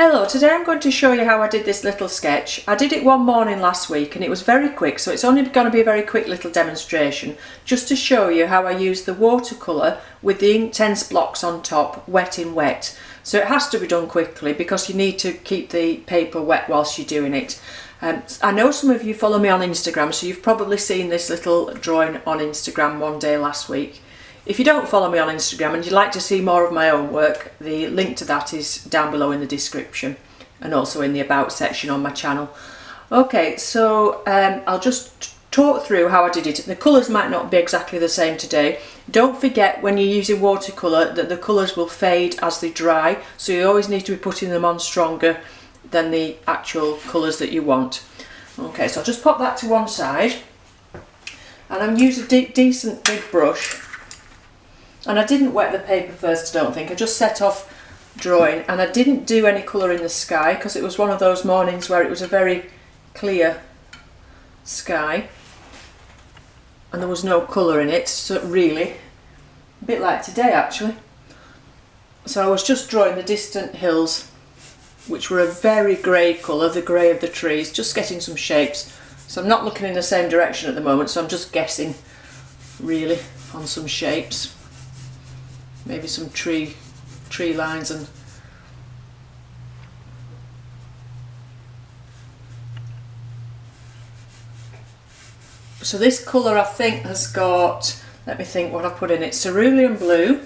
Hello, today I'm going to show you how I did this little sketch. I did it one morning last week and it was very quick, so it's only going to be a very quick little demonstration just to show you how I use the watercolour with the Inktense blocks on top, wet in wet. So it has to be done quickly because you need to keep the paper wet whilst you're doing it. I know some of you follow me on Instagram, so you've probably seen this little drawing on Instagram one day last week. If you don't follow me on Instagram and you'd like to see more of my own work, the link to that is down below in the description and also in the about section on my channel. Okay, so I'll just talk through how I did it. The colours might not be exactly the same today. Don't forget when you're using watercolour that the colours will fade as they dry, so you always need to be putting them on stronger than the actual colours that you want. Okay, so I'll just pop that to one side and I'm using a decent big brush. And I didn't wet the paper first, I don't think. I just set off drawing and I didn't do any colour in the sky because it was one of those mornings where it was a very clear sky and there was no colour in it, so really, a bit like today actually. So I was just drawing the distant hills, which were a very grey colour, the grey of the trees, just getting some shapes. So I'm not looking in the same direction at the moment, so I'm just guessing really on some shapes. Maybe some tree lines and so this colour I think has got, let me think what I put in it, cerulean blue,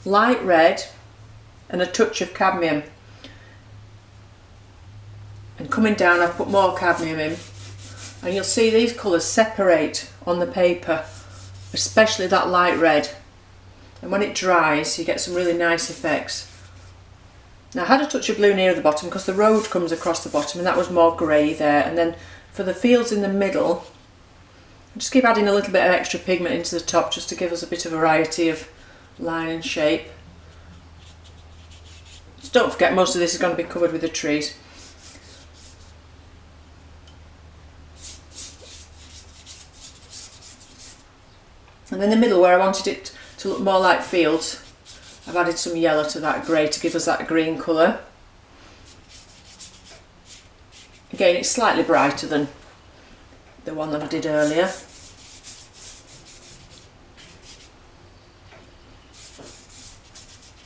light red and a touch of cadmium, and coming down I've put more cadmium in, and you'll see these colours separate on the paper, especially that light red. And when it dries you get some really nice effects. Now I had a touch of blue near the bottom because the road comes across the bottom and that was more grey there, and then for the fields in the middle just keep adding a little bit of extra pigment into the top just to give us a bit of variety of line and shape. Just don't forget most of this is going to be covered with the trees. And in the middle where I wanted it to look more like fields, I've added some yellow to that grey to give us that green colour. Again, it's slightly brighter than the one that I did earlier.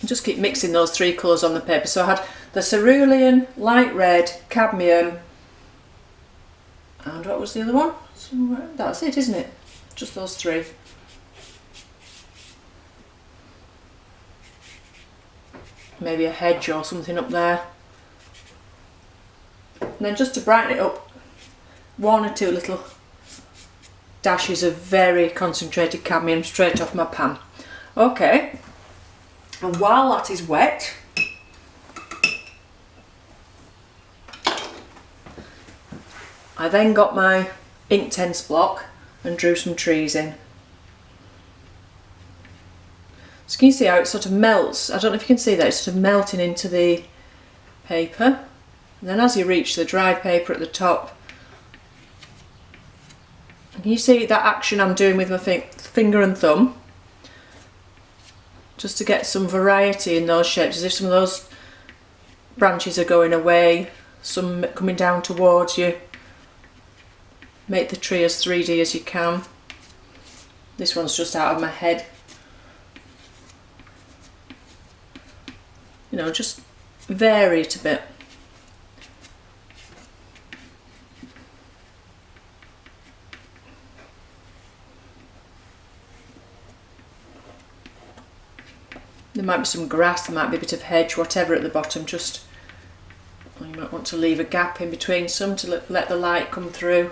And just keep mixing those three colours on the paper. So I had the cerulean, light red, cadmium, and what was the other one? So that's it, isn't it? Just those three. Maybe a hedge or something up there. And then just to brighten it up, one or two little dashes of very concentrated cadmium straight off my pan. Okay, and while that is wet, I then got my Inktense block and drew some trees in. So can you see how it sort of melts? I don't know if you can see that, it's sort of melting into the paper. And then as you reach the dry paper at the top, can you see that action I'm doing with my finger and thumb? Just to get some variety in those shapes, as if some of those branches are going away, some coming down towards you. Make the tree as 3D as you can. This one's just out of my head. You know, just vary it a bit. There might be some grass, there might be a bit of hedge, whatever at the bottom, just, well, you might want to leave a gap in between some to let the light come through.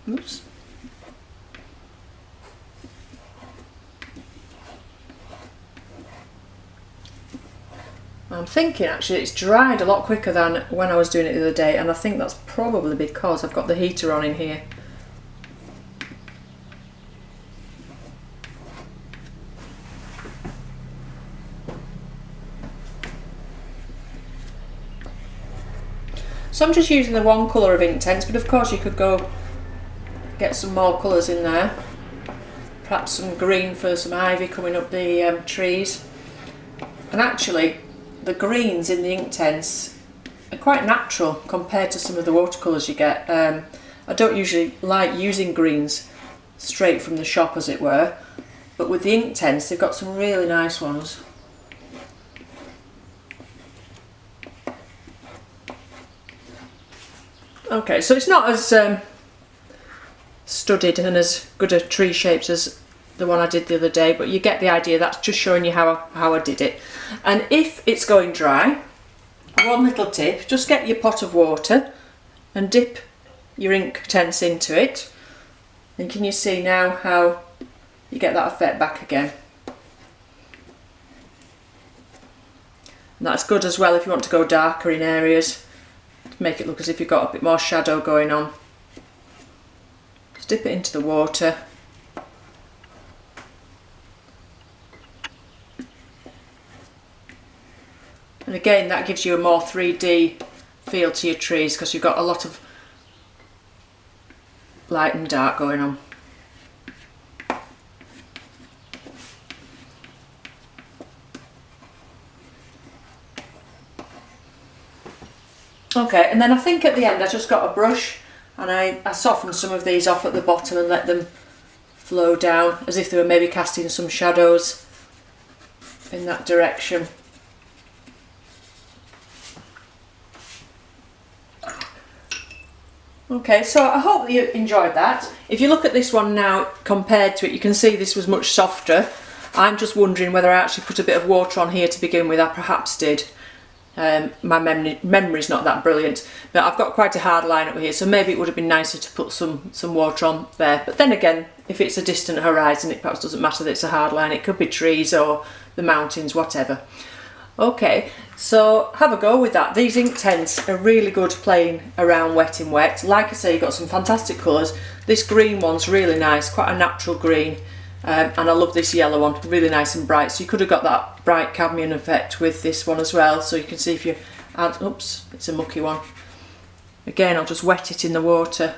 Oops. I'm thinking actually it's dried a lot quicker than when I was doing it the other day, and I think that's probably because I've got the heater on in here. So I'm just using the one colour of Inktense, but of course you could go get some more colours in there. Perhaps some green for some ivy coming up the trees. And actually the greens in the Inktense are quite natural compared to some of the watercolours you get. I don't usually like using greens straight from the shop, as it were, but with the Inktense they've got some really nice ones. Okay, so it's not as studied and as good a tree shapes as the one I did the other day, but you get the idea. That's just showing you how I did it. And if it's going dry, one little tip, just get your pot of water and dip your Inktense into it, and can you see now how you get that effect back again? And that's good as well if you want to go darker in areas, to make it look as if you've got a bit more shadow going on. Just dip it into the water. And again, that gives you a more 3D feel to your trees because you've got a lot of light and dark going on. Okay, and then I think at the end I just got a brush and I softened some of these off at the bottom and let them flow down as if they were maybe casting some shadows in that direction. Okay, so I hope that you enjoyed that. If you look at this one now compared to it, you can see this was much softer. I'm just wondering whether I actually put a bit of water on here to begin with. I perhaps did. My memory's not that brilliant, but I've got quite a hard line up here, so maybe it would have been nicer to put some water on there. But then again, if it's a distant horizon, it perhaps doesn't matter that it's a hard line. It could be trees or the mountains, whatever. Okay, so have a go with that. These Inktense are really good playing around wet in wet. Like I say, you've got some fantastic colours. This green one's really nice, quite a natural green. And I love this yellow one, really nice and bright. So you could have got that bright cadmium effect with this one as well. So you can see if you add, oops, it's a mucky one. Again, I'll just wet it in the water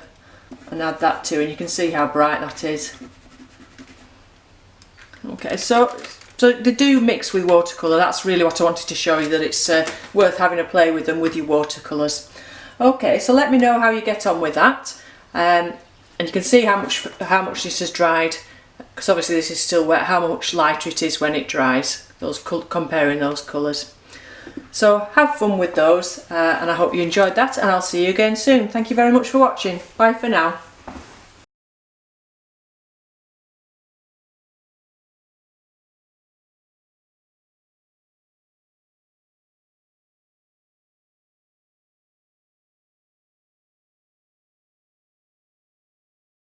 and add that too, and you can see how bright that is. Okay, so they do mix with watercolour. That's really what I wanted to show you, that it's worth having a play with them with your watercolours. Okay, so let me know how you get on with that. And you can see how much this has dried, because obviously this is still wet, how much lighter it is when it dries, comparing those colours. So have fun with those, and I hope you enjoyed that, and I'll see you again soon. Thank you very much for watching. Bye for now.